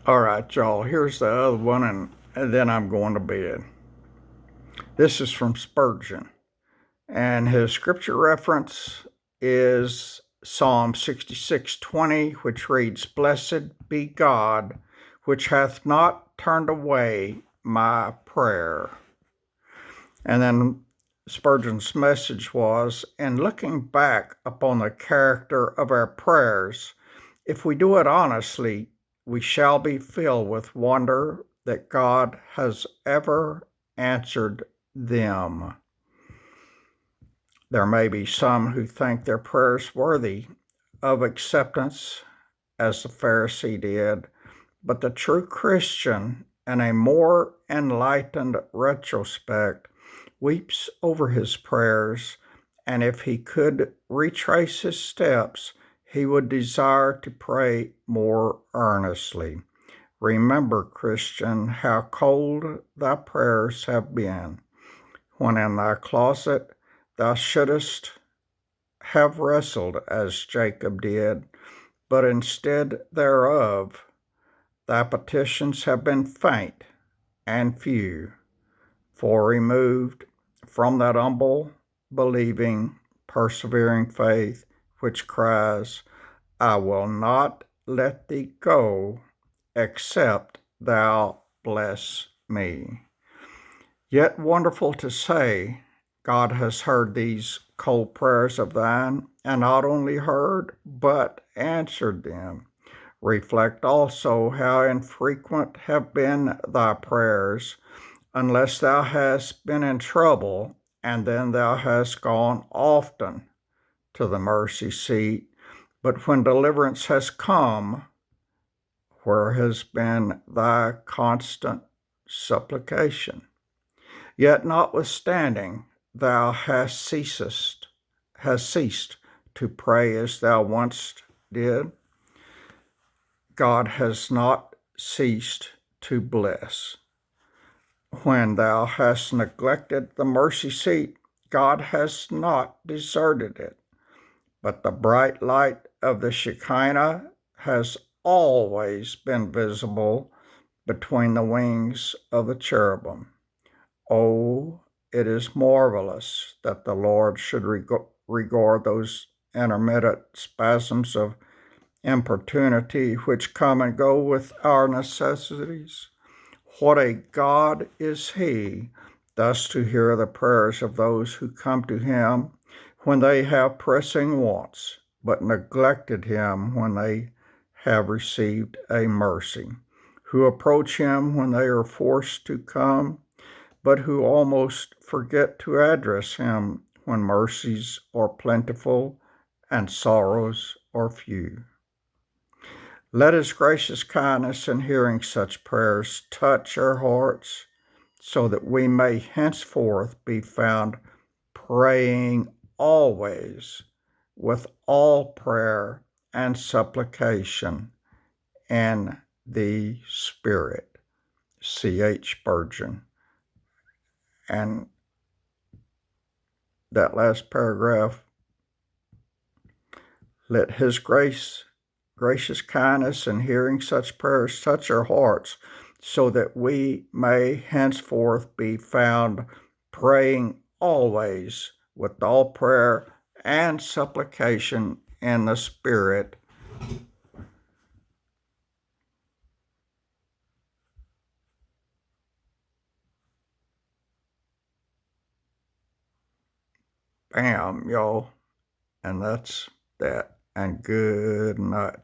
All right, y'all, here's the other one, and then I'm going to bed. This is from Spurgeon, and his scripture reference is Psalm 66:20, which reads, "Blessed be God, which hath not turned away my prayer." And then Spurgeon's message was, in looking back upon the character of our prayers, if we do it honestly, we shall be filled with wonder that God has ever answered them. There may be some who think their prayers worthy of acceptance, as the Pharisee did, but the true Christian, in a more enlightened retrospect, weeps over his prayers, and if he could retrace his steps, he would desire to pray more earnestly. Remember, Christian, how cold thy prayers have been, when in thy closet thou shouldst have wrestled as Jacob did, but instead thereof thy petitions have been faint and few, for removed from that humble, believing, persevering faith which cries, I will not let thee go except thou bless me. Yet wonderful to say, God has heard these cold prayers of thine, and not only heard, but answered them. Reflect also how infrequent have been thy prayers, unless thou hast been in trouble, and then thou hast gone often to the mercy seat. But when deliverance has come, where has been thy constant supplication? Yet notwithstanding thou hast ceased to pray as thou once did, God has not ceased to bless. When thou hast neglected the mercy seat, God has not deserted it, but the bright light of the Shekinah has always been visible between the wings of the cherubim. Oh, it is marvelous that the Lord should regard those intermittent spasms of importunity which come and go with our necessities. What a God is He, thus to hear the prayers of those who come to Him when they have pressing wants, but neglected Him when they have received a mercy, who approach Him when they are forced to come, but who almost forget to address Him when mercies are plentiful and sorrows are few. Let His gracious kindness in hearing such prayers touch our hearts, so that we may henceforth be found praying always with all prayer and supplication in the Spirit. C.H. Spurgeon. And that last paragraph, let His gracious kindness in hearing such prayers touch our hearts, so that we may henceforth be found praying always with all prayer and supplication in the Spirit. Bam, y'all. And that's that. And good night.